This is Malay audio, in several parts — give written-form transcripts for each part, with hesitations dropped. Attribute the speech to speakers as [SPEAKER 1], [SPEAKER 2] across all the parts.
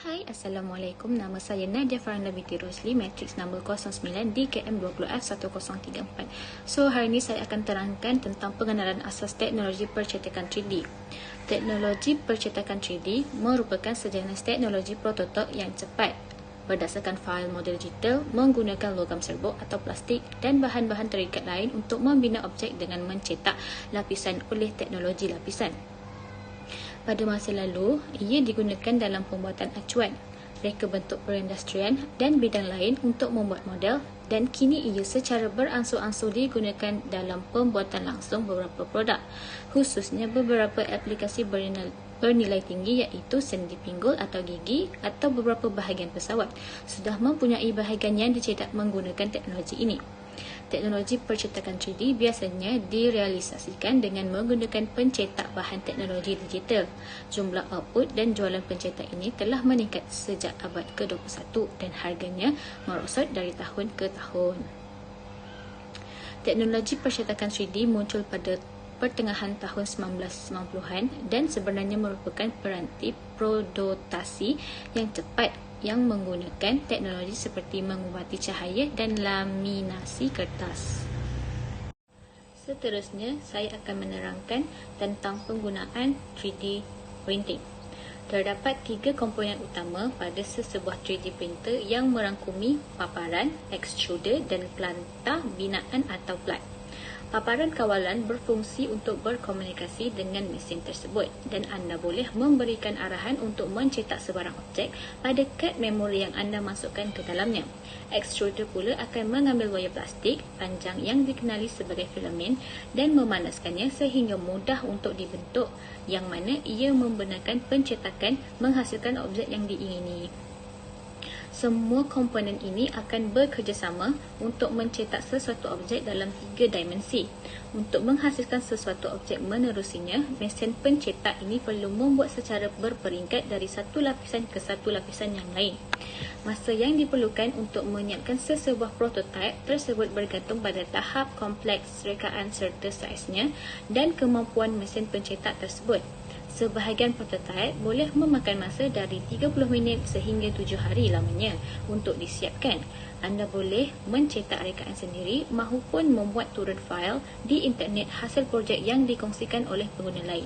[SPEAKER 1] Hai, Assalamualaikum. Nama saya Nadia Faranda binti Rosli, matriks nombor 09 di KM20F1034. So, hari ini saya akan terangkan tentang pengenalan asas teknologi percetakan 3D. Teknologi percetakan 3D merupakan sejenis teknologi prototip yang cepat berdasarkan fail model digital menggunakan logam serbuk atau plastik dan bahan-bahan terikat lain untuk membina objek dengan mencetak lapisan oleh teknologi lapisan. Pada masa lalu, ia digunakan dalam pembuatan acuan, reka bentuk perindustrian dan bidang lain untuk membuat model, dan kini ia secara beransur-ansur digunakan dalam pembuatan langsung beberapa produk, khususnya beberapa aplikasi bernilai tinggi iaitu sendi pinggul atau gigi atau beberapa bahagian pesawat sudah mempunyai bahagian yang dicetak menggunakan teknologi ini. Teknologi percetakan 3D biasanya direalisasikan dengan menggunakan pencetak bahan teknologi digital. Jumlah output dan jualan pencetak ini telah meningkat sejak abad ke-21 dan harganya merosot dari tahun ke tahun. Teknologi percetakan 3D muncul pada pertengahan tahun 1990-an dan sebenarnya merupakan peranti produktasi yang cepat yang menggunakan teknologi seperti mengubati cahaya dan laminasi kertas. Seterusnya, saya akan menerangkan tentang penggunaan 3D printing. Terdapat 3 komponen utama pada sesebuah 3D printer yang merangkumi paparan, extruder dan planta binaan atau plat. Paparan kawalan berfungsi untuk berkomunikasi dengan mesin tersebut dan anda boleh memberikan arahan untuk mencetak sebarang objek pada kad memori yang anda masukkan ke dalamnya. Extruder pula akan mengambil wayar plastik panjang yang dikenali sebagai filamen dan memanaskannya sehingga mudah untuk dibentuk, yang mana ia membenarkan pencetakan menghasilkan objek yang diingini. Semua komponen ini akan bekerjasama untuk mencetak sesuatu objek dalam 3 dimensi. Untuk menghasilkan sesuatu objek menerusinya, mesin pencetak ini perlu membuat secara berperingkat dari satu lapisan ke satu lapisan yang lain. Masa yang diperlukan untuk menyiapkan sesebuah prototip tersebut bergantung pada tahap kompleks rekaan serta saiznya dan kemampuan mesin pencetak tersebut. Sebahagian prototip boleh memakan masa dari 30 minit sehingga 7 hari lamanya untuk disiapkan. Anda boleh mencetak rekaan sendiri maupun membuat turun fail di internet hasil projek yang dikongsikan oleh pengguna lain.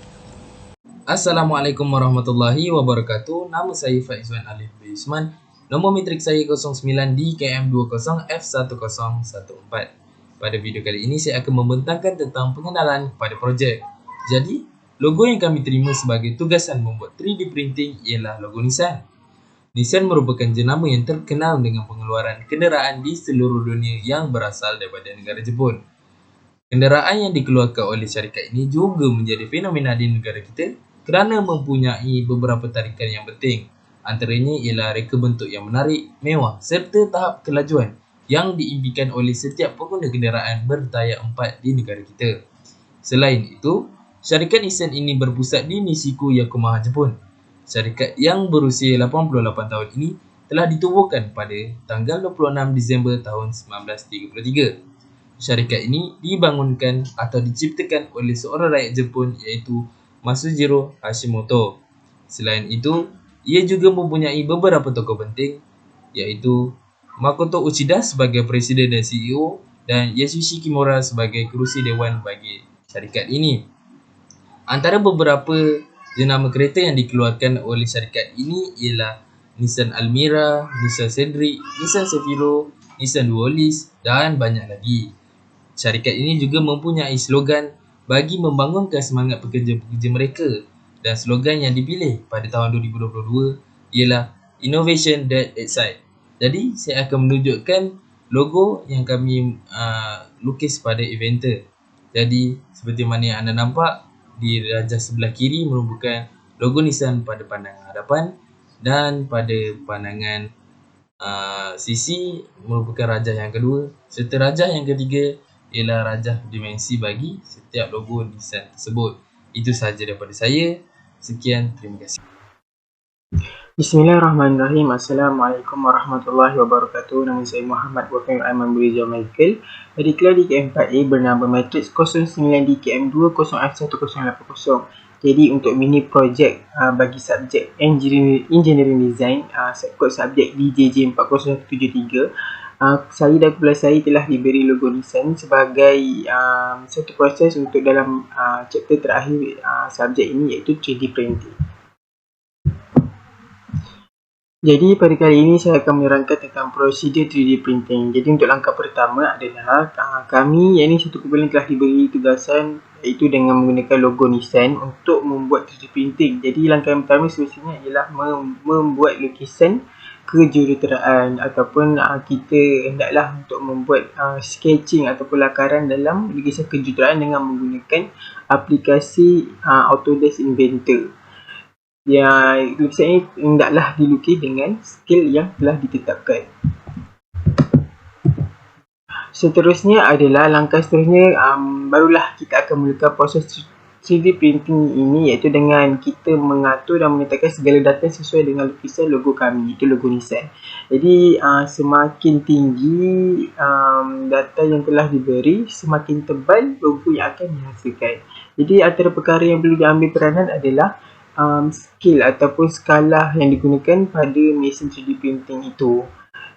[SPEAKER 2] Assalamualaikum warahmatullahi wabarakatuh. Nama saya Faizwan Alif B. Isman. Nombor metrik saya 09 di KM20F1014. Pada video kali ini saya akan membentangkan tentang pengenalan pada projek. Jadi, logo yang kami terima sebagai tugasan membuat 3D printing ialah logo Nissan. Nissan merupakan jenama yang terkenal dengan pengeluaran kenderaan di seluruh dunia yang berasal daripada negara Jepun. Kenderaan yang dikeluarkan oleh syarikat ini juga menjadi fenomena di negara kita kerana mempunyai beberapa tarikan yang penting. Antaranya ialah reka bentuk yang menarik, mewah serta tahap kelajuan yang diimpikan oleh setiap pengguna kenderaan bertayar 4 di negara kita. Selain itu, syarikat Nissan ini berpusat di Nishiko, Yokohama, Jepun. Syarikat yang berusia 88 tahun ini telah ditubuhkan pada tanggal 26 Disember tahun 1933. Syarikat ini dibangunkan atau diciptakan oleh seorang rakyat Jepun iaitu Masujiro Hashimoto. Selain itu, ia juga mempunyai beberapa tokoh penting iaitu Makoto Uchida sebagai Presiden dan CEO dan Yasushi Kimura sebagai kerusi dewan bagi syarikat ini. Antara beberapa jenama kereta yang dikeluarkan oleh syarikat ini ialah Nissan Almera, Nissan Cedric, Nissan Sefiro, Nissan Dualis dan banyak lagi. Syarikat ini juga mempunyai slogan bagi membangunkan semangat pekerja-pekerja mereka, dan slogan yang dipilih pada tahun 2022 ialah Innovation That Excites. Jadi saya akan menunjukkan logo yang kami lukis pada eventer. Jadi seperti mana yang anda nampak, di rajah sebelah kiri merupakan logo Nissan pada pandangan hadapan dan pada pandangan sisi merupakan rajah yang kedua, serta rajah yang ketiga ialah rajah dimensi bagi setiap logo Nissan tersebut. Itu sahaja daripada saya. Sekian, terima kasih.
[SPEAKER 3] Bismillahirrahmanirrahim. Assalamualaikum warahmatullahi wabarakatuh. Nama saya Muhammad Wafir Aiman Buriza Michael. Diklar di KM4A bernama matriks 09 di KM20F1080. Jadi untuk mini project bagi subjek engineering design, kod subjek DJJ 40173, saya dan kelas saya telah diberi logo nisan sebagai satu proses untuk dalam chapter terakhir subjek ini, iaitu 3D printing. Jadi pada kali ini saya akan menerangkan tentang prosedur 3D printing. Jadi untuk langkah pertama adalah kami, yang ini satu kumpulan telah diberi tugasan iaitu dengan menggunakan logo Nissan untuk membuat 3D printing. Jadi langkah yang pertama seterusnya ialah membuat lukisan kejuruteraan, ataupun kita hendaklah untuk membuat sketching ataupun lakaran dalam lukisan kejuruteraan dengan menggunakan aplikasi Autodesk Inventor. Ya, lukisan ini hendaklah dilukis dengan skil yang telah ditetapkan. Seterusnya adalah langkah seterusnya, barulah kita akan mulakan proses 3D printing ini, iaitu dengan kita mengatur dan menetapkan segala data sesuai dengan lukisan logo kami, itu logo Nissan. Jadi semakin tinggi data yang telah diberi, semakin tebal logo yang akan dihasilkan. Jadi antara perkara yang perlu diambil peranan adalah scale ataupun skala yang digunakan pada mesin 3D printing itu.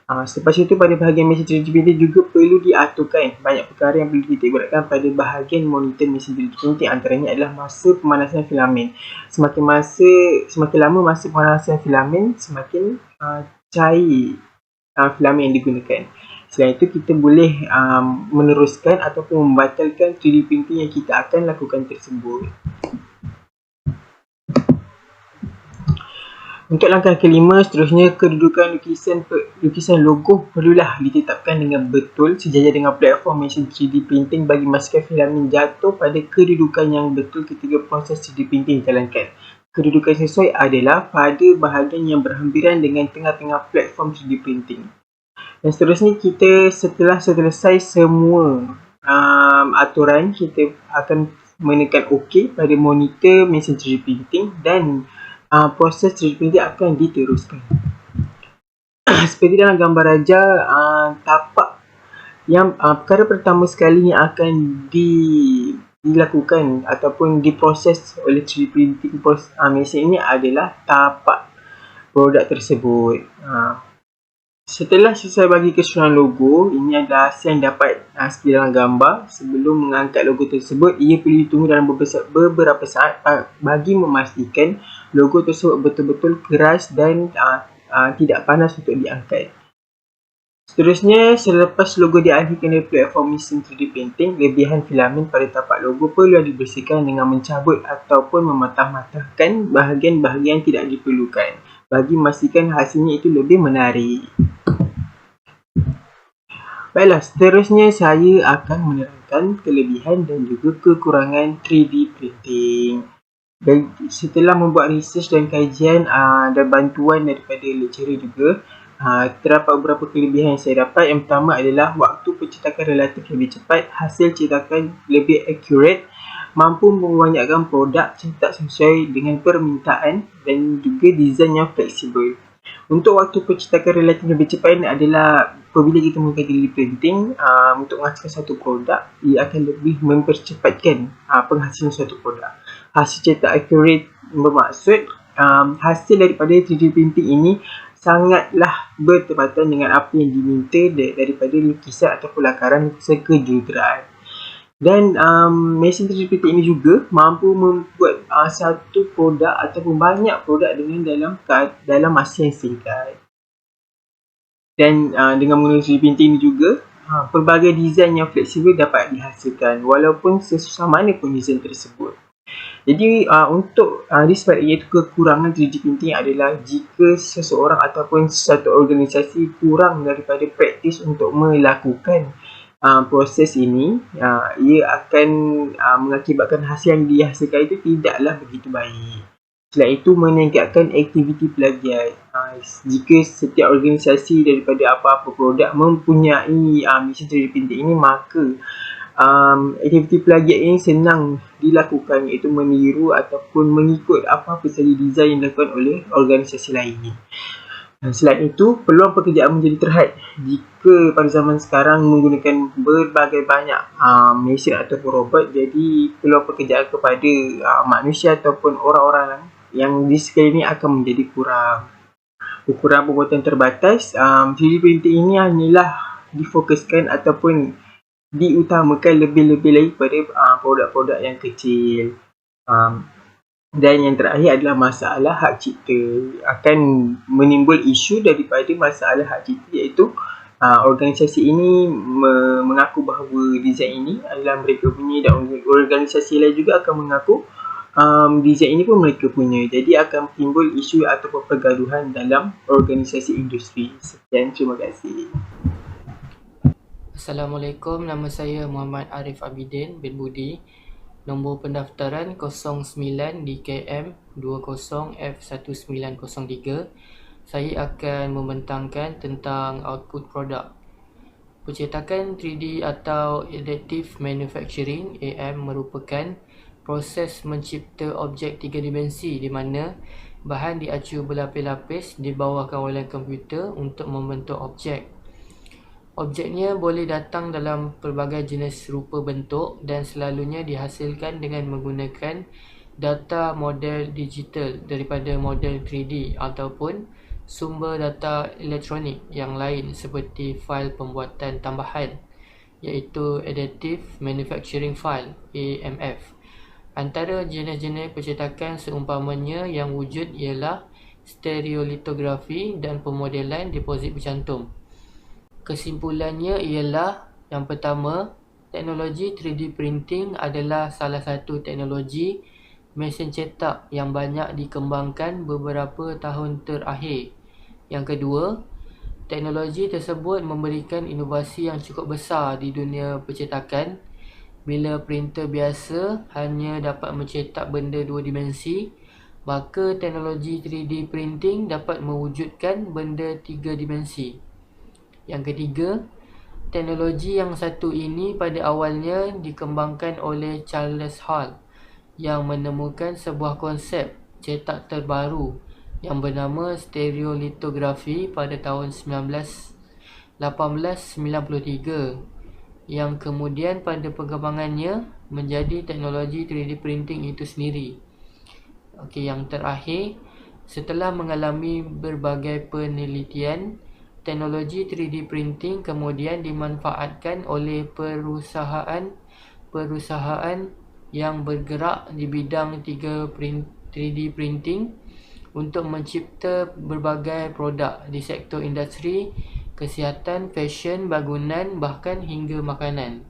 [SPEAKER 3] Selepas itu pada bahagian mesin 3D printing juga perlu diaturkan banyak perkara yang perlu ditikbatkan pada bahagian monitor mesin 3D printing. Antaranya adalah masa pemanasan filamen. Semakin lama masa pemanasan filamen, semakin cair filamen yang digunakan. Selain itu, kita boleh meneruskan ataupun membatalkan 3D printing yang kita akan lakukan tersebut. Untuk langkah kelima, seterusnya kedudukan lukisan logo perlulah ditetapkan dengan betul sejajar dengan platform mesin 3D printing bagi memastikan filamen jatuh pada kedudukan yang betul ketika proses 3D printing dijalankan. Kedudukan sesuai adalah pada bahagian yang berhampiran dengan tengah-tengah platform 3D printing. Dan seterusnya, kita setelah selesai semua aturan, kita akan menekan OK pada monitor mesin 3D printing dan proses 3D printing akan diteruskan. Seperti dalam gambar raja, tapak yang perkara pertama sekali yang akan dilakukan ataupun diproses oleh 3D printing mesin ini adalah tapak produk tersebut. Setelah selesai bagi keseluruhan logo, ini adalah hasil yang dapat seperti dalam gambar. Sebelum mengangkat logo tersebut, ia perlu ditunggu dalam beberapa saat bagi memastikan logo tersebut betul-betul keras dan tidak panas untuk diangkat. Seterusnya, selepas logo dialihkan dari platform mesin 3D printing, lebihan filamen pada tapak logo perlu dibersihkan dengan mencabut ataupun mematah-matahkan bahagian-bahagian tidak diperlukan bagi memastikan hasilnya itu lebih menarik. Baiklah, seterusnya saya akan menerangkan kelebihan dan juga kekurangan 3D printing. Dan setelah membuat research dan kajian dan bantuan daripada lecturer juga, terdapat beberapa kelebihan yang saya dapat. Yang pertama adalah waktu pencetakan relatif lebih cepat, hasil cetakan lebih accurate, mampu membanyakkan produk cetak sesuai dengan permintaan dan juga desain yang fleksibel. Untuk waktu pencetakan relatif lebih cepat ini adalah apabila kita menggunakan 3D printing untuk menghasilkan satu produk, ia akan lebih mempercepatkan penghasilan suatu produk. Hasil cetak accurate bermaksud hasil daripada 3D printing ini sangatlah bertepatan dengan apa yang diminta daripada lukisan ataupun lakaran lukisan kejuruteraan. Dan mesin 3D printing ini juga mampu membuat satu produk ataupun banyak produk dengan dalam masa yang singkat. Dan dengan menggunakan 3D printing ini juga, pelbagai desain yang fleksibel dapat dihasilkan walaupun sesusah mana pun desain tersebut. Jadi untuk disebabkan iaitu kekurangan 3D printing adalah jika seseorang ataupun satu organisasi kurang daripada praktis untuk melakukan proses ini, ia akan mengakibatkan hasil yang dihasilkan itu tidaklah begitu baik. Selain itu, meningkatkan aktiviti plagiat. Jika setiap organisasi daripada apa-apa produk mempunyai mesin 3D printing ini, maka aktiviti plagiat ini senang dilakukan, iaitu meniru ataupun mengikut apa-apa sahaja desain yang dilakukan oleh organisasi lain. Selain itu, peluang pekerjaan menjadi terhad jika pada zaman sekarang menggunakan berbagai banyak mesin ataupun robot, jadi peluang pekerjaan kepada manusia ataupun orang-orang yang di sekeliling akan menjadi kurang. Ukuran pembuatan terbatas, 3D printing ini hanyalah difokuskan ataupun diutamakan lebih-lebih lagi pada produk-produk yang kecil. Dan yang terakhir adalah masalah hak cipta. Akan menimbul isu daripada masalah hak cipta, iaitu organisasi ini mengaku bahawa desain ini adalah mereka punya, dan organisasi lain juga akan mengaku desain ini pun mereka punya. Jadi akan timbul isu ataupun pergaduhan dalam organisasi industri. Sekian, terima kasih.
[SPEAKER 4] Assalamualaikum, nama saya Muhammad Arif Abidin bin Budi. Nombor pendaftaran 09 DKM 20F1903. Saya akan membentangkan tentang output produk. Pencetakan 3D atau Additive Manufacturing (AM) merupakan proses mencipta objek tiga dimensi di mana bahan diacu berlapis-lapis di bawah kawalan komputer untuk membentuk objek. Objeknya boleh datang dalam pelbagai jenis rupa bentuk dan selalunya dihasilkan dengan menggunakan data model digital daripada model 3D ataupun sumber data elektronik yang lain seperti fail pembuatan tambahan, iaitu Additive Manufacturing File (AMF). Antara jenis-jenis pencetakan seumpamanya yang wujud ialah stereolitografi dan pemodelan deposit bercantum. Kesimpulannya ialah, yang pertama, teknologi 3D printing adalah salah satu teknologi mesin cetak yang banyak dikembangkan beberapa tahun terakhir. Yang kedua, teknologi tersebut memberikan inovasi yang cukup besar di dunia percetakan. Bila printer biasa hanya dapat mencetak benda dua dimensi, maka teknologi 3D printing dapat mewujudkan benda tiga dimensi. Yang ketiga, teknologi yang satu ini pada awalnya dikembangkan oleh Charles Hall yang menemukan sebuah konsep cetak terbaru yang bernama stereolitografi pada tahun 1893, yang kemudian pada perkembangannya menjadi teknologi 3D printing itu sendiri. Yang terakhir, setelah mengalami berbagai penelitian, teknologi 3D printing kemudian dimanfaatkan oleh perusahaan yang bergerak di bidang 3D printing untuk mencipta berbagai produk di sektor industri, kesihatan, fashion, bangunan, bahkan hingga makanan.